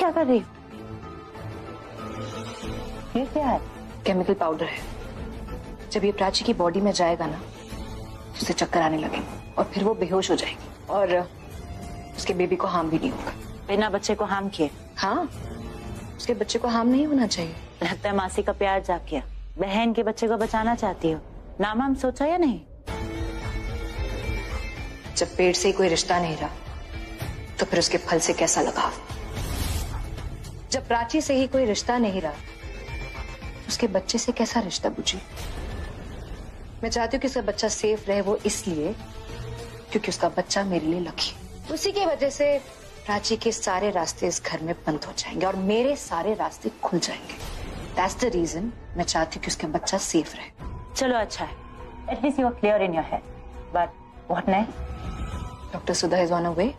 क्या कर रही हो? ये क्या है? केमिकल पाउडर है। जब ये प्राची की बॉडी में जाएगा ना, उसे चक्कर आने लगेंगे और फिर वो बेहोश हो जाएगी और उसके बेबी को हार्म भी नहीं होगा। बिना बच्चे को हार्म किए? हाँ, उसके बच्चे को हार्म नहीं होना चाहिए। लगता है मासी का प्यार जाग गया। बहन के बच्चे को बचाना चाहती हो। नाम हम सोचा या नहीं? जब पेट से ही कोई रिश्ता नहीं रहा तो फिर उसके फल से कैसा लगाव? जब प्राची से ही कोई रिश्ता नहीं रहा उसके बच्चे से कैसा रिश्ता बुझी? मैं चाहती हूँ कि उसका बच्चा सेफ रहे, वो इसलिए क्योंकि उसका बच्चा मेरे लिए लकी। उसी की वजह से प्राची के सारे रास्ते इस घर में बंद हो जाएंगे और मेरे सारे रास्ते खुल जाएंगे। That's the reason मैं चाहती हूँ कि उसका बच्चा सेफ रहे। चलो अच्छा है, at least you are clear in your head, but what next? Doctor Sudha is on a way.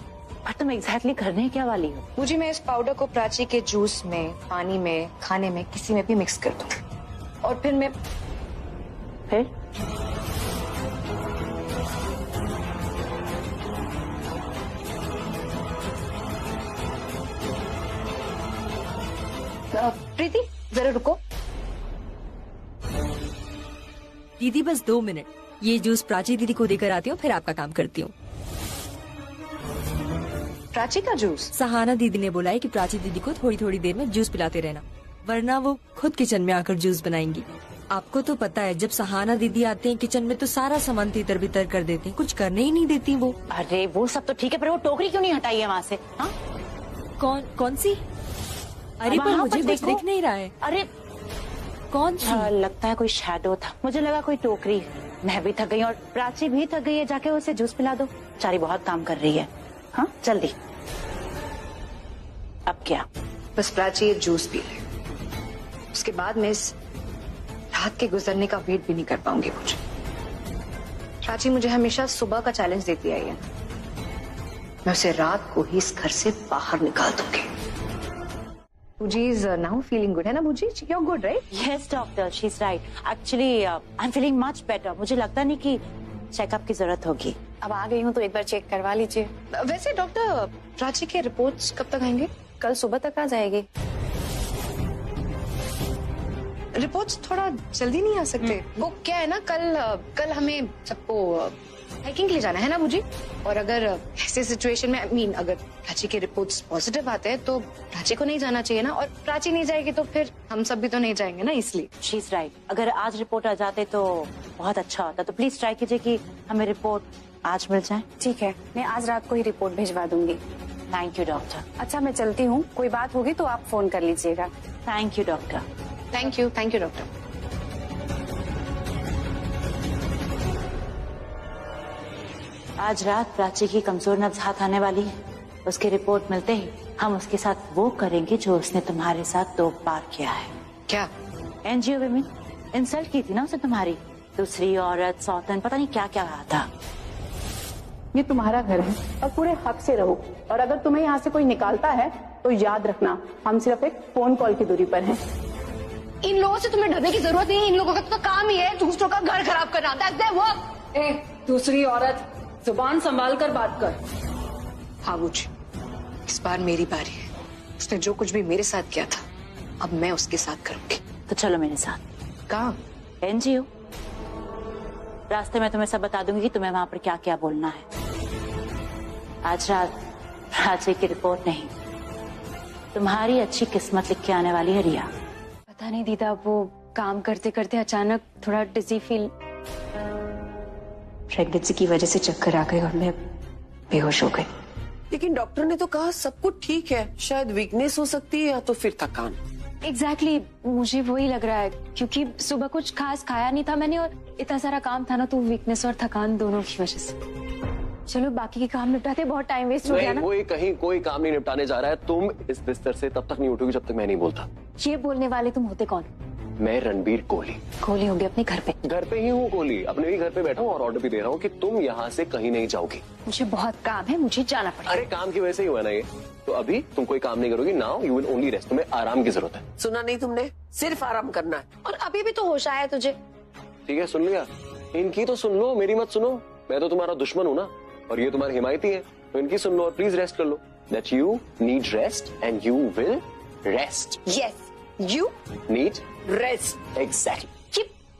पर तुम एग्जैक्टली करने क्या वाली हो? मुझे मैं इस पाउडर को प्राची के जूस में, पानी में, खाने में, किसी में भी मिक्स कर दूं और फिर मैं प्रीति जरा रुको। दीदी बस 2 मिनट, ये जूस प्राची दीदी को देकर आती हूँ, फिर आपका काम करती हूँ। प्राची का जूस? सहाना दीदी ने बोला है कि प्राची दीदी को थोड़ी थोड़ी देर में जूस पिलाते रहना, वरना वो खुद किचन में आकर जूस बनाएंगी। आपको तो पता है जब सहाना दीदी आते हैं किचन में तो सारा सामान तितर बितर कर देते हैं, कुछ करने ही नहीं देती वो। अरे वो सब तो ठीक है, पर वो टोकरी क्यों नहीं हटाई है वहाँ से? हाँ? कौन सी? अरे पर मुझे कुछ दिख नहीं रहा है। अरे कौन सी? लगता है कोई शैडो था, मुझे लगा कोई टोकरी। मैं भी थक गई और प्राची भी थक गई है, जाके उसे जूस पिला दो। चारी बहुत काम कर रही है। हाँ जल्दी। अब क्या? बस प्राची ये जूस पी ले, उसके बाद मैं इस रात के गुजरने का वेट भी नहीं कर पाऊंगी। मुझे प्राची मुझे हमेशा सुबह का चैलेंज देती आई है, मैं उसे रात को ही इस घर से बाहर निकाल दूंगी। Buji is now feeling good, है ना Buji? You're good, right? Yes, doctor, she's right. Actually, I'm feeling much better. मुझे लगता नहीं कि चेकअप की जरूरत होगी। अब आ गई हूँ तो एक बार चेक करवा लीजिए। वैसे डॉक्टर, प्राची के रिपोर्ट्स कब तक आएंगे? कल सुबह तक आ जाएगी। रिपोर्ट्स थोड़ा जल्दी नहीं आ सकते? वो क्या है ना, कल हमें सबको हाइकिंग के लिए जाना है ना बुजी, और अगर ऐसे सिचुएशन में अगर प्राची के रिपोर्ट्स पॉजिटिव आते हैं तो प्राची को नहीं जाना चाहिए ना, और प्राची नहीं जाएगी तो फिर हम सब भी तो नहीं जाएंगे ना, इसलिए। She is right. अगर आज रिपोर्ट आ जाते तो बहुत अच्छा होता, तो प्लीज ट्राई कीजिए कि हमें रिपोर्ट आज मिल जाए। ठीक है, मैं आज रात को ही रिपोर्ट भिजवा दूंगी। Thank you doctor. अच्छा मैं चलती हूँ, कोई बात होगी तो आप फोन कर लीजिएगा। Thank you doctor. Thank you doctor. आज रात प्राची की कमजोर नब्ज हाथ आने वाली है। उसकी रिपोर्ट मिलते ही हम उसके साथ वो करेंगे जो उसने तुम्हारे साथ 2 बार किया है। क्या? एनजीओ विमेन इंसल्ट की थी ना उसे, तुम्हारी दूसरी औरत, सौतन, पता नहीं क्या क्या कहा था। ये तुम्हारा घर है और पूरे हक से रहो, और अगर तुम्हें यहाँ से कोई निकालता है तो याद रखना हम सिर्फ एक फोन कॉल की दूरी पर हैं। इन लोगों से तुम्हें डरने की जरूरत नहीं है, इन लोगों का तो काम ही है दूसरों का घर खराब करना। That's their work। दूसरी औरत, जुबान संभाल कर बात कर। हाँ बुजी, इस बार मेरी बारी है। उसने जो कुछ भी मेरे साथ किया था अब मैं उसके साथ करूंगी। तो चलो मेरे साथ। कहाँ? एनजीओ। रास्ते में तुम्हें सब बता दूंगी कि तुम्हें वहां पर क्या क्या बोलना है। आज रात प्राची की रिपोर्ट नहीं, तुम्हारी अच्छी किस्मत लिख के आने वाली है रिया। पता नहीं दीदा, वो काम करते करते अचानक थोड़ा डिजी फील। प्रेगनेंसी की वजह से चक्कर आ गए और मैं बेहोश हो गई। लेकिन डॉक्टर ने तो कहा सब कुछ ठीक है, शायद वीकनेस हो सकती है या तो फिर थकान। एग्जैक्टली, मुझे वही लग रहा है क्योंकि सुबह कुछ खास खाया नहीं था मैंने और इतना सारा काम था ना, तो वीकनेस और थकान दोनों की वजह से। चलो बाकी के काम निपटाते, बहुत टाइम वेस्ट हो गया ना। कोई काम नहीं निपटाने जा रहा है। तुम इस बिस्तर से तब तक नहीं उठोगी जब तक मैं नहीं बोलता। ये बोलने वाले तुम होते कौन? मैं रणबीर कोहली। कोहली हो गया अपने घर पे? घर पे ही हूँ कोहली, अपने ही घर पे बैठा हूँ और ऑर्डर भी दे रहा हूँ कि तुम यहाँ से कहीं नहीं जाओगी। मुझे बहुत काम है, मुझे जाना पड़ेगा। अरे काम की वजह से ही हुआ ना ये। तो अभी तुम कोई काम नहीं करोगी। Now you will only rest. तुम्हें आराम की जरूरत है। सुना नहीं तुमने? सिर्फ आराम करना है। और अभी भी तो होश आया तुझे। ठीक है सुन लिया, इनकी तो सुन लो, मेरी मत सुनो। मैं तो तुम्हारा दुश्मन हूँ ना। और ये तुम्हारे हिमायती है, तो इनकी सुन लो और प्लीज रेस्ट कर लो. That you need rest and you will rest. Yes, you Need rest. exactly.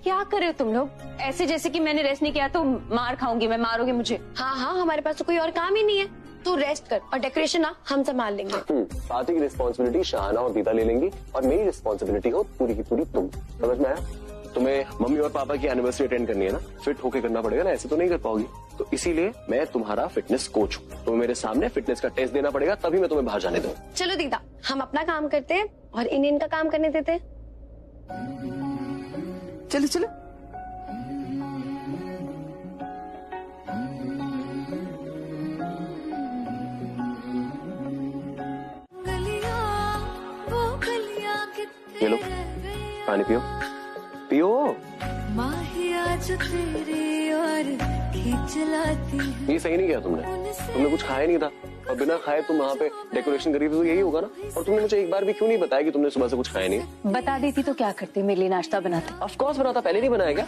क्या कर रहे हो तुम लोग? ऐसे जैसे कि मैंने रेस्ट नहीं किया तो मार खाऊंगी मैं, मारोगे मुझे? हाँ हाँ, हमारे पास तो कोई और काम ही नहीं है. तू रेस्ट कर और डेकोरेशन ना हम संभाल लेंगे. पार्टी की रिस्पॉन्सिबिलिटी शहाना और दीदा ले लेंगी और मेरी रिस्पॉन्सिबिलिटी हो पूरी की पूरी तुम. समझ में आया? तुम्हें मम्मी और पापा की एनिवर्सरी अटेंड करनी है ना, फिट होके करना पड़ेगा ना, ऐसे तो नहीं कर पाओगी. तो इसीलिए मैं तुम्हारा फिटनेस कोच हूँ. तुम्हें मेरे सामने फिटनेस का टेस्ट देना पड़ेगा, तभी मैं तुम्हें बाहर जाने दूँ. चलो दीदा, हम अपना काम करते हैं और इनका काम करने देते हैं. चलो चलो. ये लो पानी पियो, पियो. ये सही नहीं किया तुमने कुछ खाया नहीं था और बिना खाए तुम वहाँ पे डेकोरेशन करी थी, तो यही होगा ना. और तुमने मुझे एक बार भी क्यों नहीं बताया कि तुमने सुबह से कुछ खाया नहीं? बता देती तो क्या करती, मेरे लिए नाश्ता बनाते. ऑफ कोर्स बनाता, पहले नहीं बनाया क्या?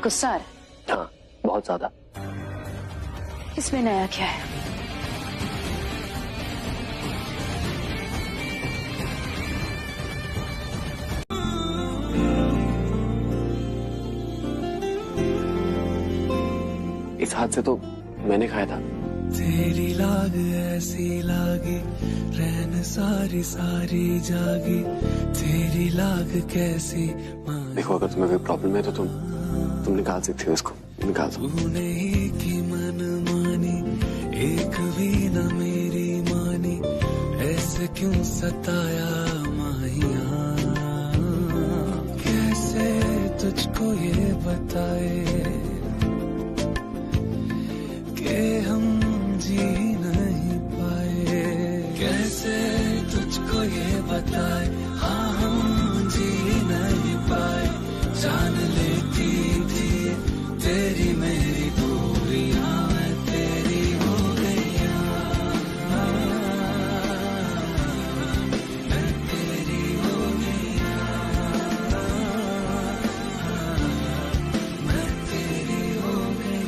गुस्सा आ रहा है? हाँ, बहुत ज्यादा. इसमें नया क्या है? इस हाथ से तो मैंने खाया था. तेरी लाग ऐसी लागी, रैन सारी सारी जागी, तेरी लाग कैसी. देखो, अगर तुम्हें कोई प्रॉब्लम है तो तुम निकाल सकती हो इसको, निकाल दो. तूने ही की मन मानी, एक भी न मेरी मानी, ऐसे क्यों सताया माहिया. कैसे तुझको ये बताए कि हम जी नहीं पाए. कैसे तुझको ये बताए, हाँ हम जी नहीं पाए. जान लेती थी तेरी मेरी दूरियां, मैं तेरी हो गई, मैं तेरी हो गई, मैं तेरी हो गई.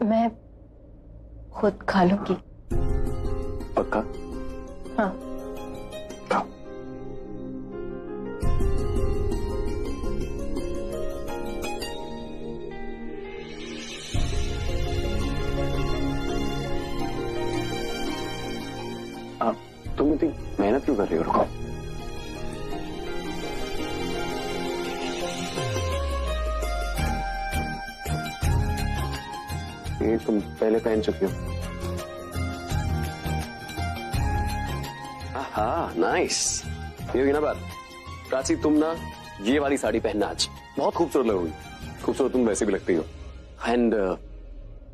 मैं खुद खा लूंगी. पक्का? हाँ. खाओ. तुम इतनी मेहनत क्यों कर रही हो? रुको. ये तुम पहले पहन चुकी हो. हाँ, नाइस. ये होगी ना बात. प्राची, तुम ना ये वाली साड़ी पहनना आज, बहुत खूबसूरत लगोगी. खूबसूरत तुम वैसे भी लगती हो. एंड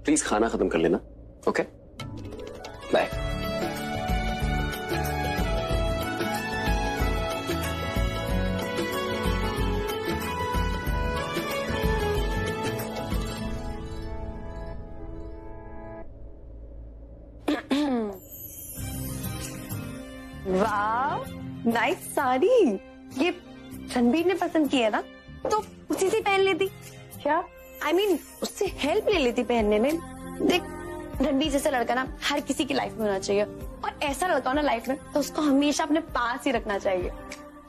प्लीज खाना खत्म कर लेना. Okay, bye. वाह, नाइस साड़ी. ये रणबीर ने पसंद की है ना, तो उसी से पहन लेती. क्या? I mean, उससे हेल्प ले लेती पहनने में. देख, रणबीर जैसा लड़का ना हर किसी की लाइफ में होना चाहिए, और ऐसा लड़का हो ना लाइफ में तो उसको हमेशा अपने पास ही रखना चाहिए.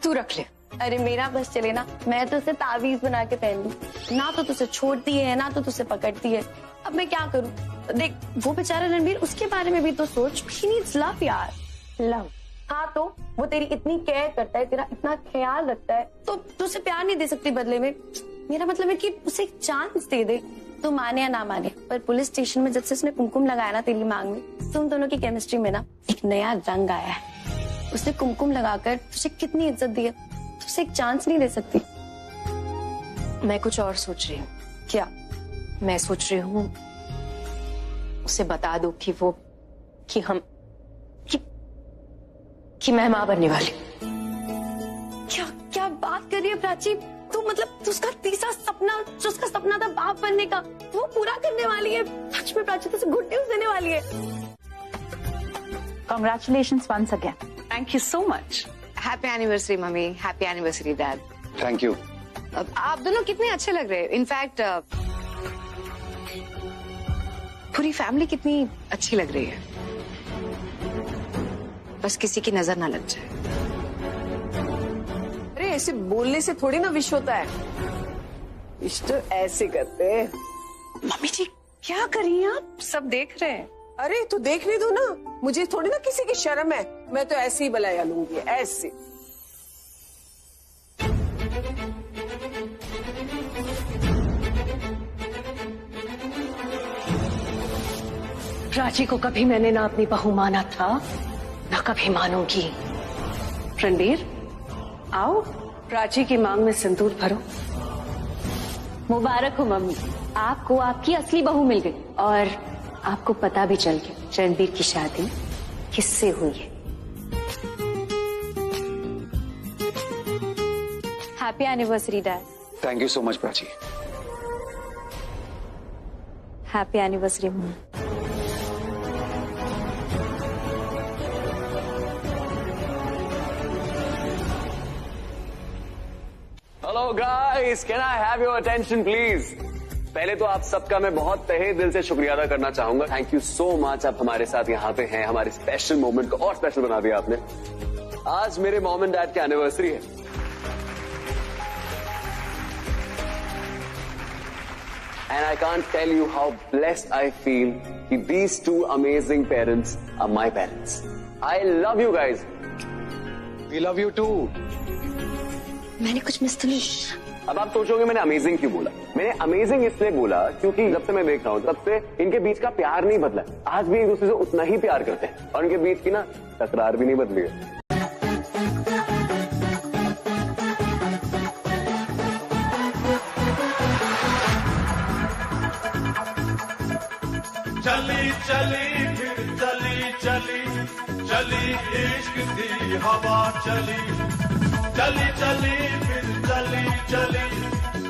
तू रख ले. अरे मेरा बस चले ना, मैं तो उसे तावीज बना के पहन लूं. ना तो तुझे छोड़ती है, ना तो तुझे पकड़ती है. अब मैं क्या करूं? देख, वो बेचारा रणबीर, उसके बारे में भी तो सोच. He needs love यार. लव? हाँ, तो वो तेरी इतनी केयर करता है, तेरा इतना ख्याल रखता है, तो तू उसे प्यार नहीं दे सकती बदले में? मेरा मतलब है कि उसे एक चांस दे दे. तो माने या ना माने, पर पुलिस स्टेशन में जब से उसने कुमकुम लगाया ना तेरी मांग में, तुम दोनों की केमिस्ट्री में ना एक नया रंग आया है. उसने कुमकुम लगाकर तुझे कितनी इज्जत दी है, तो उसे एक चांस नहीं दे सकती? मैं कुछ और सोच रही हूँ. क्या? मैं सोच रही हूँ उसे बता दो कि वो कि हम कि मैं मां बनने वाली। क्या क्या बात कर रही है प्राची? तू मतलब तू उसका तीसरा सपना, जो उसका सपना था बाप बनने का, वो पूरा करने वाली है। सच में प्राची तुझे गुड न्यूज देने वाली है। Congratulations once again. Thank you so much. Happy anniversary mummy, happy anniversary dad. Thank you. आप दोनों कितने अच्छे लग रहे हैं। इनफैक्ट पूरी फैमिली कितनी अच्छी लग रही है। बस किसी की नजर ना लग जाए। अरे ऐसे बोलने से थोड़ी ना विश होता है, विश तो ऐसे करते हैं। मम्मी जी क्या कर रही हैं आप? सब देख रहे हैं। अरे तो देखने दो ना, मुझे थोड़ी ना किसी की शर्म है। मैं तो ऐसे ही बुलाया लूंगी, ऐसे। प्राची को कभी मैंने ना अपनी बहू माना था, ना कभी मानूंगी। रणबीर आओ, प्राची की मांग में सिंदूर भरो। मुबारक हो मम्मी, आपको आपकी असली बहू मिल गई और आपको पता भी चल गया रणबीर की शादी किससे हुई है। Happy anniversary dad. Thank you so much Prachi. Happy anniversary mummy. Hello guys, can I have your attention please? पहले तो आप सबका मैं बहुत तहे दिल से शुक्रिया अदा करना चाहूंगा। थैंक यू सो मच, आप हमारे साथ यहाँ पे हैं। हमारे स्पेशल मोमेंट को और स्पेशल बना दिया आपने। आज मेरे मॉम एंड डैड की एनिवर्सरी है। And I can't tell you how blessed I feel कि these two amazing parents are my parents. I love you guys. We love you too. मैंने कुछ मिस तो नहीं? अब आप सोचोगे मैंने अमेजिंग क्यों बोला? मैंने अमेजिंग इसलिए बोला क्योंकि जब से मैं देख रहा हूँ तब से इनके बीच का प्यार नहीं बदला। आज भी एक दूसरे से उतना ही प्यार करते हैं और इनके बीच की ना तकरार भी नहीं बदली है। चली चली फिर चली चली चली इश्क की हवा चली चली चली फिर चली चली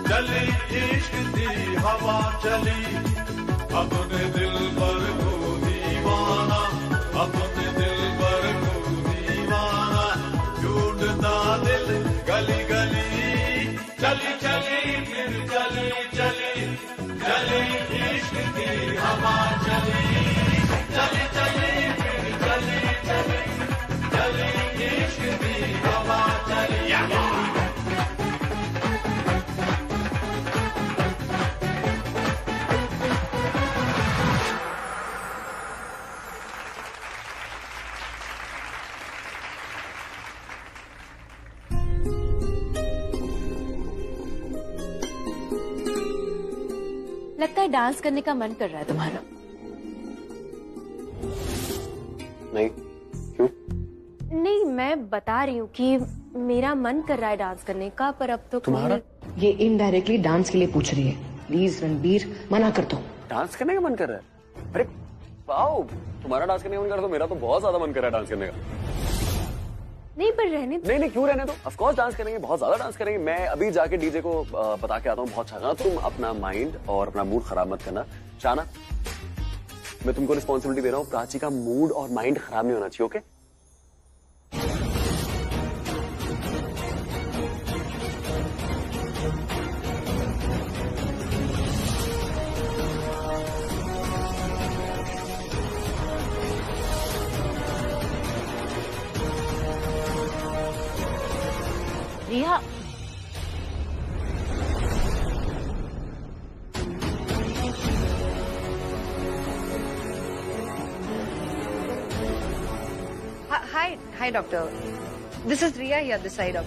चली इश्क की हवा चली अपने दिल पर को दीवाना अपने दिल पर को दीवाना ढूंढता दिल गली गली चली चली फिर चली चली चली इश्क की हवा चली चली चली फिर चली चली चली इश्क की हवा चली। लगता है डांस करने का मन कर रहा है तुम्हारा। नहीं, क्यों? नहीं, मैं बता रही हूँ कि मेरा मन कर रहा है डांस करने का, पर अब तो तुम्हारा? ये इनडायरेक्टली डांस के लिए पूछ रही है। प्लीज रणबीर मना कर दो। डांस करने का मन कर रहा है? अरे वाओ, तुम्हारा डांस करने का मन कर रहा है तो मेरा तो बहुत ज्यादा मन कर रहा है डांस करने का। नहीं, पर रहने दो। नहीं, क्यों रहने दो? ऑफ कोर्स डांस करेंगे, बहुत ज्यादा डांस करेंगे। मैं अभी जाके डीजे को बता के आता हूँ बहुत अच्छा गाना। तुम अपना माइंड और अपना मूड खराब मत करना। शाना, मैं तुमको रिस्पॉन्सिबिलिटी दे रहा हूँ, प्राची का मूड और माइंड खराब नहीं होना चाहिए, okay? Riya, hi doctor, this is Riya here this side of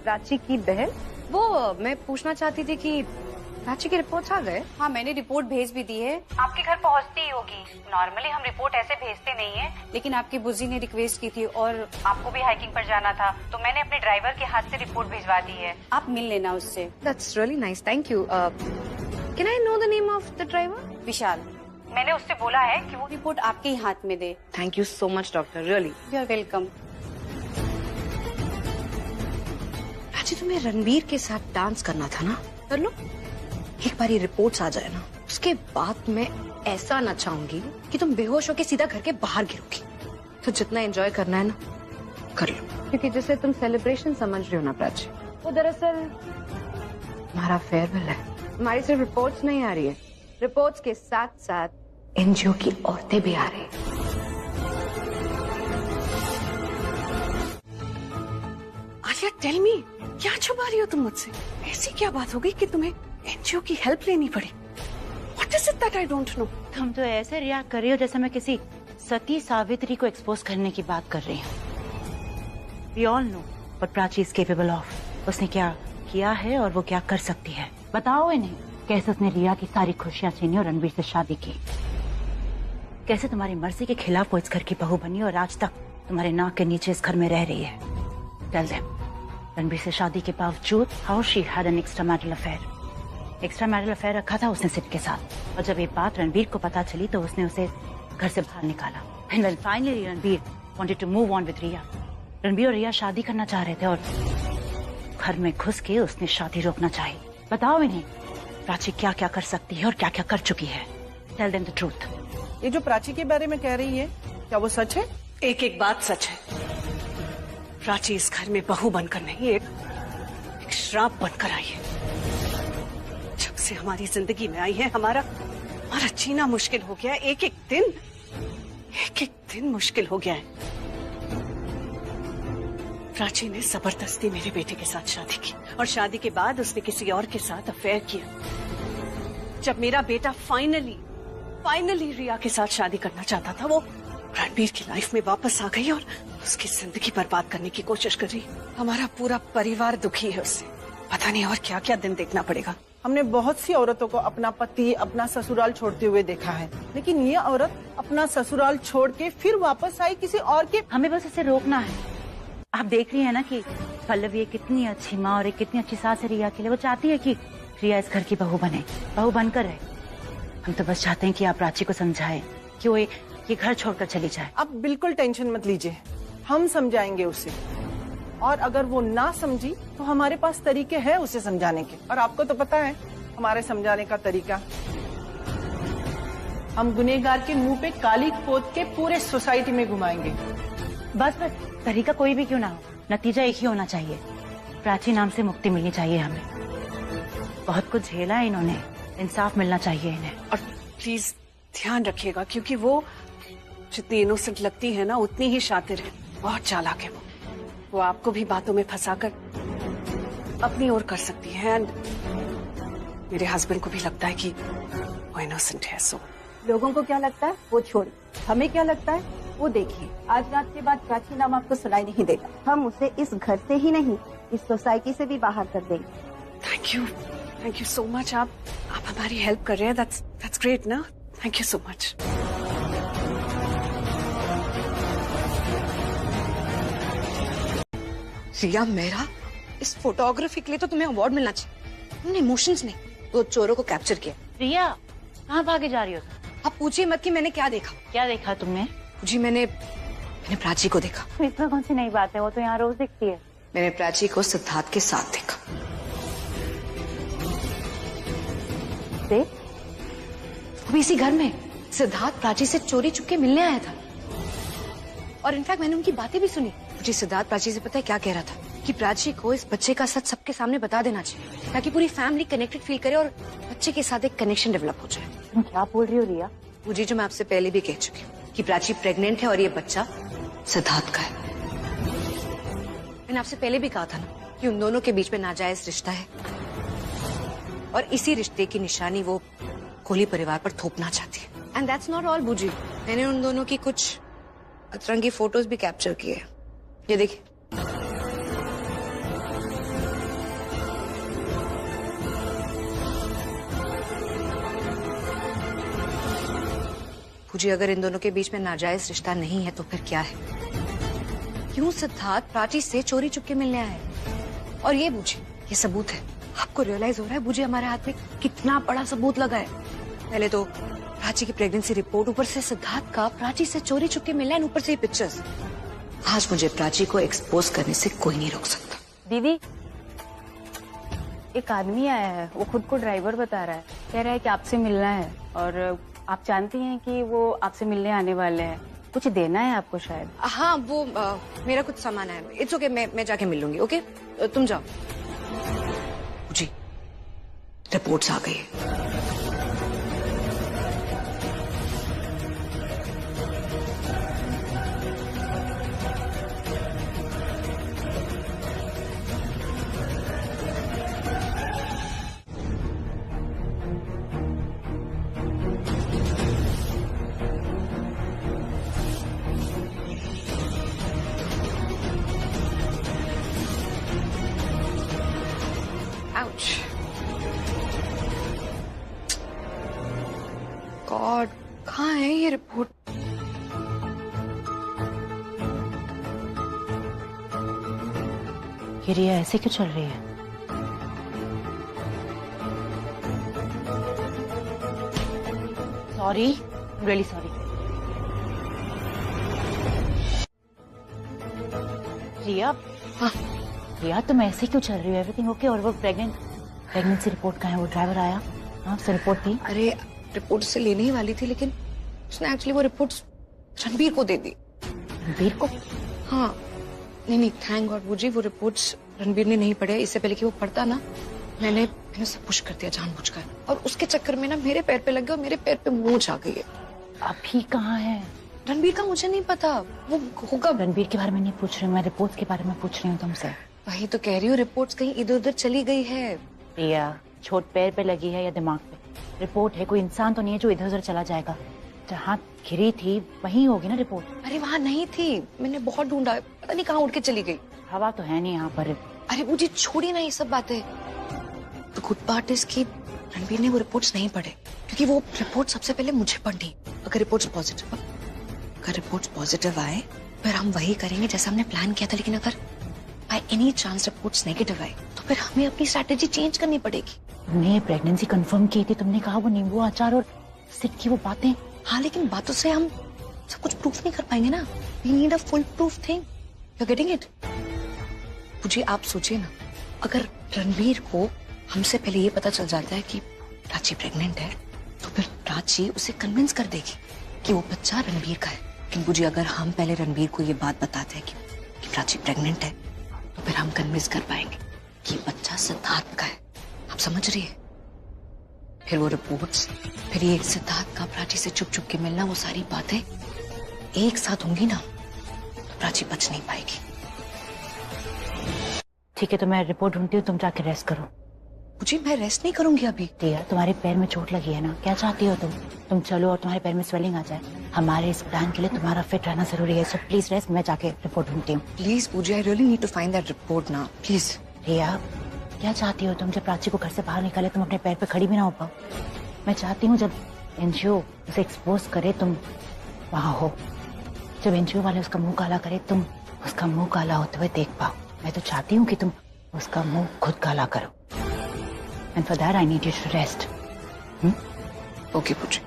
Prachi की बहन। वो मैं पूछना चाहती थी कि प्राची की रिपोर्ट्स आ गए? हाँ, मैंने रिपोर्ट भेज भी दी है। आपके घर पहुँचती ही होगी। नॉर्मली हम रिपोर्ट ऐसे भेजते नहीं है, लेकिन आपकी बुजी ने रिक्वेस्ट की थी और आपको भी हाइकिंग पर जाना था, तो मैंने अपने ड्राइवर के हाथ से रिपोर्ट भिजवा दी है। आप मिल लेना उससे। That's really nice, thank you. Can I know the name of the driver? Vishal. मैंने उससे बोला है कि वो रिपोर्ट आपके ही हाथ में दे। Thank you so much doctor, really. You are welcome. Prachi, तुम्हें रणबीर के साथ डांस करना था ना, कर लो। एक बार ये रिपोर्ट्स आ जाए ना, उसके बाद मैं ऐसा नचाऊंगी कि तुम बेहोश होके सीधा घर के बाहर गिरोगी। तो जितना एंजॉय करना है ना, कर लो। क्योंकि जिसे तुम सेलिब्रेशन समझ रही हो ना प्राची, वो दरअसल तुम्हारा फेयरवेल है। हमारी सिर्फ रिपोर्ट्स नहीं आ रही है, रिपोर्ट्स के साथ साथ एनजीओ की औरतें भी आ रही है। आलिया, टेल मी, क्या छुपा रही हो तुम मुझसे? ऐसी क्या बात हो गई कि तुम्हें एनजीओ की हेल्प लेनी पड़ी? What is it that I don't know? तुम तो ऐसे रिएक्ट कर रही हो जैसे मैं किसी सती सावित्री को एक्सपोज करने की बात कर रही हूँ। We all know what Prachi is capable of. उसने क्या किया है और वो क्या कर सकती है। बताओ इन्हें कैसे उसने रिया की सारी खुशियां छीनी और रणबीर से शादी की। कैसे तुम्हारी मर्जी के खिलाफ वो इस घर की बहू बनी और आज तक तुम्हारे नाक के नीचे इस घर में रह रही है। Tell them, रणबीर से शादी के बावजूद how she had an extramarital affair. Extramarital affair रखा था उसने सिड के साथ, और जब ये बात रणबीर को पता चली तो उसने उसे घर से बाहर निकाला। And when finally Ranbir wanted to move on with रिया, रणबीर और रिया शादी करना चाह रहे थे और घर में घुस के उसने शादी रोकना चाहिए। बताओ इन्हें प्राची क्या क्या कर सकती है और क्या क्या कर चुकी है। Tell them the truth. ये जो प्राची के बारे में कह रही है, क्या वो सच है? एक एक बात सच है। प्राची इस घर में बहू बनकर नहीं, एक श्राप बनकर आई है। जब से हमारी जिंदगी में आई है, हमारा जीना मुश्किल हो गया है। एक एक दिन मुश्किल हो गया है। प्राची ने जबरदस्ती मेरे बेटे के साथ शादी की और शादी के बाद उसने किसी और के साथ अफेयर किया। जब मेरा बेटा फाइनली रिया के साथ शादी करना चाहता था, वो रणबीर की लाइफ में वापस आ गई और उसकी जिंदगी बर्बाद करने की कोशिश कर रही। हमारा पूरा परिवार दुखी है उससे। पता नहीं और क्या क्या दिन देखना पड़ेगा। हमने बहुत सी औरतों को अपना पति, अपना ससुराल छोड़ते हुए देखा है, लेकिन ये औरत अपना ससुराल छोड़ के फिर वापस आई किसी और के। हमें बस इसे रोकना है। आप देख रही है ना कि पल्लवी कितनी अच्छी माँ और एक कितनी अच्छी सास है रिया के लिए। वो चाहती है कि रिया इस घर की बहू बने, बहू बनकर रहे। हम तो बस चाहते हैं कि आप प्राची को समझाएं कि वो ये घर छोड़कर चली जाए। आप बिल्कुल टेंशन मत लीजिए, हम समझाएंगे उसे, और अगर वो ना समझी तो हमारे पास तरीके हैं उसे समझाने के। और आपको तो पता है हमारे समझाने का तरीका। हम गुनहगार के मुंह पे काली पोत के पूरे सोसाइटी में घुमाएंगे। बस तरीका कोई भी क्यों ना हो, नतीजा एक ही होना चाहिए। प्राची नाम से मुक्ति मिलनी चाहिए हमें। बहुत कुछ झेला है इन्होंने, इंसाफ मिलना चाहिए इन्हें। और प्लीज ध्यान रखिएगा, क्योंकि वो जितनी इनोसेंट लगती है ना, उतनी ही शातिर है। बहुत चालाक है वो आपको भी बातों में फंसाकर अपनी ओर कर सकती है। एंड मेरे हस्बैंड को भी लगता है कि वो इनोसेंट है। सो लोगों को क्या लगता है वो छोड़, हमें क्या लगता है वो देखिए। आज रात के बाद प्राची नाम आपको सुनाई नहीं देगा। हम उसे इस घर से ही नहीं, इस सोसाइटी से भी बाहर कर देंगे। Thank you so much. आप हमारी हेल्प कर रहे हैं। दैट्स ग्रेट ना। Thank you so much. Riya मेरा, इस फोटोग्राफी के लिए तो तुम्हें अवार्ड मिलना चाहिए। तुमने इमोशंस नहीं, दो चोरों को कैप्चर किया। रिया कहाँ भागे जा रही हो? अब पूछिए मत कि मैंने क्या देखा। क्या देखा तुमने? जी मैंने प्राची को देखा। इसमें कौन सी नई बात है, वो तो यहाँ रोज दिखती है। मैंने प्राची को सिद्धार्थ के साथ देखा। अभी इसी घर में सिद्धार्थ प्राची से चोरी चुपके मिलने आया था, और इनफैक्ट मैंने उनकी बातें भी सुनी। मुझे सिद्धार्थ प्राची से पता है क्या कह रहा था कि प्राची को इस बच्चे का सच सबके सामने बता देना चाहिए, ताकि पूरी फैमिली कनेक्टेड फील करे और बच्चे के साथ एक कनेक्शन डेवलप हो जाए। तुम क्या बोल रही हो रिया? मुझे जो मैं आपसे पहले भी कह चुकी हूँ कि प्राची प्रेग्नेंट है और ये बच्चा सिद्धार्थ का है। मैंने आपसे पहले भी कहा था ना कि उन दोनों के बीच में नाजायज रिश्ता है, और इसी रिश्ते की निशानी वो कोहली परिवार पर थोपना चाहती है। एंड दैट्स नॉट ऑल बूजी, मैंने उन दोनों की कुछ अतरंगी फोटोज भी कैप्चर किए हैं। ये देखिए। पूजी, अगर इन दोनों के बीच में नाजायज रिश्ता नहीं है तो फिर क्या है? क्यों सिद्धार्थ प्राची से चोरी चुपके मिलने आए? और ये बूजी, ये सबूत है। आपको रियलाइज हो रहा है बूजी हमारे हाथ में कितना बड़ा सबूत लगा है? पहले तो प्राची की प्रेगनेंसी रिपोर्ट, ऊपर से सिद्धार्थ का प्राची से चोरी छुपके मिलना, और ऊपर से ये पिक्चर्स। आज मुझे प्राची को एक्सपोज करने से कोई नहीं रोक सकता। दीदी, एक आदमी आया है, वो खुद को ड्राइवर बता रहा है, कह रहा है कि आपसे मिलना है, और आप जानती हैं कि वो आपसे मिलने आने वाले हैं, कुछ देना है आपको शायद। हाँ, वो मेरा कुछ सामान है। इट्स ओके, मैं जाके मिल लूंगी। ओके, तुम जाओ। जी, रिपोर्ट्स आ गई है। गॉड, कहाँ है ये रिपोर्ट? ये रिया ऐसे क्यों चल रही है? Sorry, really sorry. रिया, हाँ रिया तुम ऐसे क्यों चल रही हो? Everything okay? और वो प्रेगनेंसी रिपोर्ट का है? वो ड्राइवर आया, हाँ से रिपोर्ट थी? अरे रिपोर्ट से लेने ही वाली थी, लेकिन उसने एक्चुअली वो रिपोर्ट्स रणबीर को दे दी। रणबीर को? हाँ, नहीं, थैंक गॉड बुजी, वो रिपोर्ट्स रणबीर ने नहीं पढ़े। इससे पहले कि वो पढ़ता ना, मैंने सब पुश कर दिया जानबूझकर, और उसके चक्कर में ना मेरे पैर पे लग गया और मेरे पैर पे मूंछ आ गई है। अभी कहाँ है रणबीर का? मुझे नहीं पता, वो होगा। रणबीर के बारे में नहीं पूछ रही हूँ मैं, रिपोर्ट्स के बारे में पूछ रही हूँ तुमसे। वही तो कह रही हूँ, रिपोर्ट्स कहीं इधर उधर चली गई है। रिया, चोट पैर पे लगी है या दिमाग पे? रिपोर्ट है, कोई इंसान तो नहीं है जो इधर उधर चला जाएगा। जहाँ गिरी थी वहीं होगी ना रिपोर्ट। अरे वहाँ नहीं थी, मैंने बहुत ढूंढा, पता नहीं कहाँ उड़ के चली गई। हवा तो है नहीं यहाँ पर। अरे मुझे छोड़ी ना ये सब बातें। तो गुड पार्ट इज कि रणबीर ने वो रिपोर्ट्स नहीं पढ़े, क्योंकि वो रिपोर्ट सबसे पहले मुझे पढ़नी। अगर रिपोर्ट्स पॉजिटिव आए फिर हम वही करेंगे जैसा हमने प्लान किया था, लेकिन अगर by any chance reports negative आए तो फिर हमें अपनी स्ट्रेटेजी चेंज करनी पड़ेगी। तुमने प्रेगनेंसी कंफर्म की थी, तुमने कहा वो नींबू अचार और सिट की वो बातें। हाँ, लेकिन बातों से हम सब कुछ प्रूफ नहीं कर पाएंगे ना। We need a foolproof thing. You are getting it? मुझे आप सोचिए ना, अगर रणबीर को हमसे पहले ये पता चल जाता है कि प्राची प्रेग्नेंट है, तो फिर प्राची उसे कन्विंस कर देगी कि वो बच्चा रणबीर का है। लेकिन मुझे अगर हम पहले रणबीर को ये बात बताते हैं कि प्राची प्रेग्नेंट है, तो फिर हम कन्विंस कर पाएंगे कि बच्चा सिद्धार्थ का है। आप समझ रही है? फिर वो रिपोर्ट्स, फिर ये सिद्धार्थ का प्राची से चुप चुप के मिलना, वो सारी बातें एक साथ होंगी ना, तो प्राची बच नहीं पाएगी। ठीक है, तो मैं रिपोर्ट ढूंढती हूँ, तुम जाके रेस्ट करो। मुझे, मैं रेस्ट नहीं करूंगी अभी। रिया, तुम्हारे पैर में चोट लगी है ना, क्या चाहती हो तुम चलो और तुम्हारे पैर में स्वेलिंग आ जाए। हमारे इस प्लान के लिए तुम्हारा फिट रहना जरूरी है, सो प्लीज रेस्ट। मैं जाके रिपोर्ट ढूंढती हूँ। Please Pooja, I really need to find that report now, please. Riya, क्या चाहती हो तुम? जब प्राची को घर से बाहर निकाले तुम अपने पैर पे खड़ी भी ना हो पाओ। मैं चाहती हूँ जब एनजीओ उसे एक्सपोज करे तुम वहां हो, जब एनजीओ वाले उसका मुंह काला करे तुम उसका मुंह काला होते हुए देख पाओ। मैं तो चाहती हूँ कि तुम उसका मुंह खुद काला करो, and for that I need you to rest. Okay Pooja.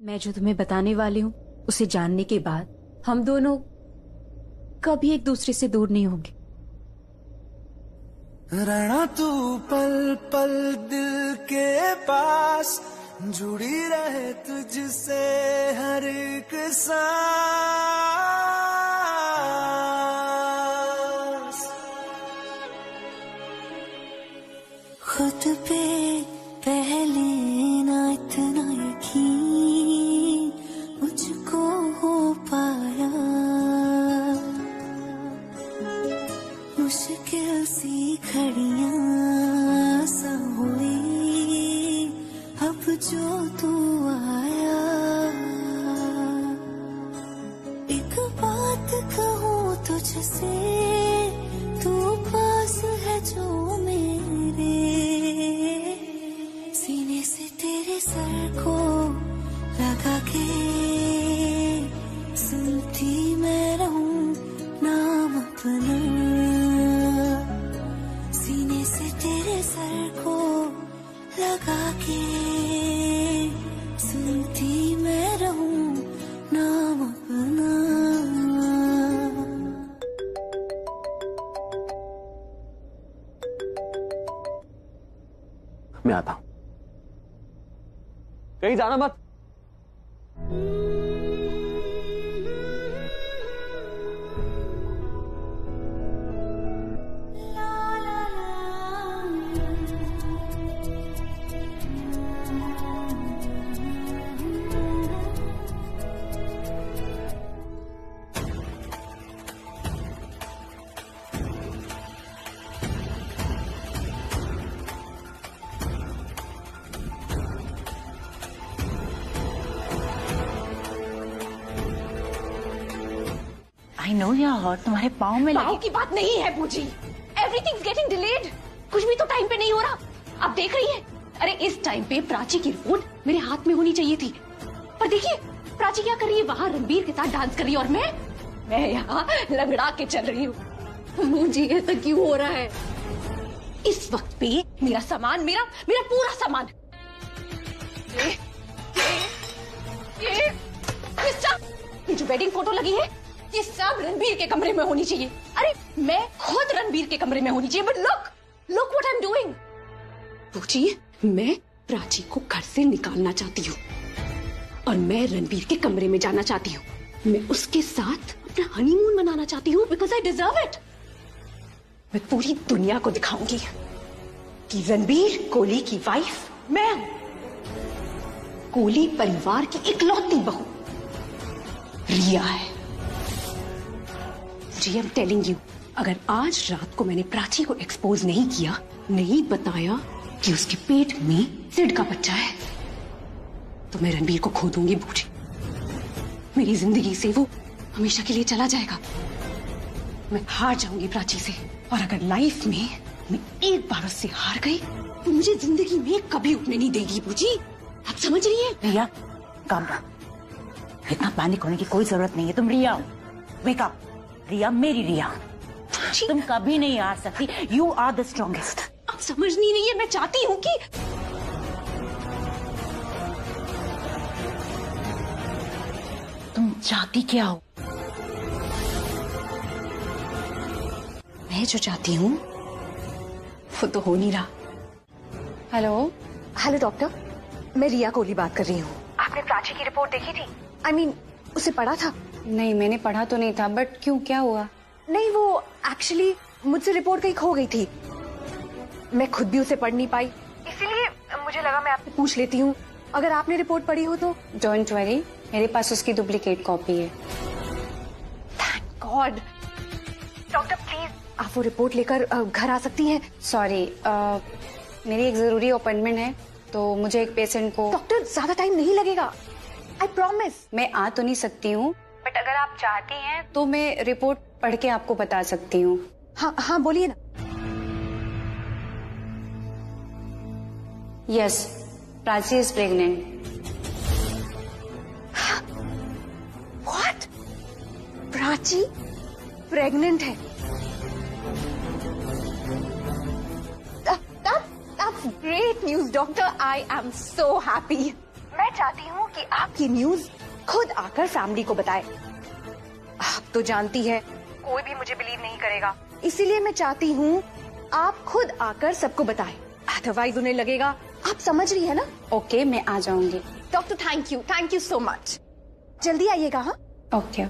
मैं जो तुम्हें बताने वाली हूँ उसे जानने के बाद हम दोनों कभी एक दूसरे से दूर नहीं होंगे। रहना तू पल पल दिल के पास, जुड़ी रहे तुझसे हर एक सांस। खुद पे पहले ना इतना यकीन मुझको हो पाया, मुश्किल सी घड़ियां सा हुई अब जो तू आया। एक बात कहूँ तुझसे, तू पास है जो मेरे, सीने से तेरे सर को लगा के सुनती मैं रहूं नाम अपना। मैं आता हूं, कहीं जाना मत। आई नो यार, और तुम्हारे पाँव में पाँव की बात नहीं है बूजी। Everything getting delayed. कुछ भी तो टाइम पे नहीं हो रहा। आप देख रही है, अरे इस टाइम पे प्राची की रिपोर्ट मेरे हाथ में होनी चाहिए थी, पर देखिए प्राची क्या कर रही है, वहाँ रणबीर के साथ डांस कर रही है और मैं यहाँ लंगड़ा के चल रही हूँ। मुझे ऐसा क्यों हो रहा है? इस वक्त पे मेरा सामान, मेरा पूरा सामान, ये जो वेडिंग फोटो लगी है, ये सब रणबीर के कमरे में होनी चाहिए। अरे मैं खुद रणबीर के कमरे में होनी चाहिए, but look what I am doing. पूछिए, मैं प्राची को घर से निकालना चाहती हूँ और मैं रणबीर के कमरे में जाना चाहती हूँ। मैं उसके साथ अपना हनीमून मनाना चाहती हूँ बिकॉज आई डिजर्व इट। मैं पूरी दुनिया को दिखाऊंगी कि रणबीर कोहली की वाइफ मैं हूँ, कोहली परिवार की इकलौती बहू रिया है। जी आई एम टेलिंग यू, अगर आज रात को मैंने प्राची को एक्सपोज नहीं किया, नहीं बताया कि उसके पेट में सिड का बच्चा है, तो मैं रणबीर को खो दूंगी बूढ़ी। मेरी जिंदगी से वो हमेशा के लिए चला जाएगा। मैं हार जाऊंगी प्राची से, और अगर लाइफ में मैं एक बार उससे हार गई तो मुझे जिंदगी में कभी उठने नहीं देगी बूजी। आप समझ रही है? रिया, काम डाउन। इतना पैनिक होने की कोई जरूरत नहीं है। तुम रिया हो, वेक अप। रिया, मेरी रिया, तुम कभी नहीं हार सकती। You are the strongest. आप समझनी नहीं है, मैं चाहती हूँ कि तुम चाहती क्या हो? मैं जो चाहती हूँ वो तो हो नहीं रहा। हेलो डॉक्टर, मैं रिया कोहली बात कर रही हूँ। आपने प्राची की रिपोर्ट देखी थी? I mean, उसे पढ़ा था? नहीं, मैंने पढ़ा तो नहीं था, बट क्यों, क्या हुआ? नहीं, वो एक्चुअली मुझसे रिपोर्ट कहीं खो गई थी। मैं खुद भी उसे पढ़ नहीं पाई, इसीलिए मुझे लगा मैं आपसे पूछ लेती हूँ, अगर आपने रिपोर्ट पढ़ी हो तो। डोंट वरी, मेरे पास उसकी डुप्लीकेट कॉपी है। Thank God. डॉक्टर प्लीज, आप वो रिपोर्ट लेकर घर आ सकती हैं? सॉरी, मेरी एक जरूरी अपॉइंटमेंट है, तो मुझे एक पेशेंट को। डॉक्टर, ज्यादा टाइम नहीं लगेगा, आई प्रॉमिस। मैं आ तो नहीं सकती हूँ, बट अगर आप चाहती हैं तो मैं रिपोर्ट पढ़ के आपको बता सकती हूँ। हाँ बोलिए ना। Yes, Prachi is pregnant. What? Prachi pregnant है? That's great news, doctor. I am so happy. मैं चाहती हूँ कि आपकी न्यूज खुद आकर फैमिली को बताए। आप तो जानती है, कोई भी मुझे बिलीव नहीं करेगा, इसीलिए मैं चाहती हूँ आप खुद आकर सबको बताएं। अदरवाइज उन्हें लगेगा, आप समझ रही है ना? ओके, मैं आ जाऊंगी। Doctor, thank you so much. जल्दी आइएगा। हाँ, ओके।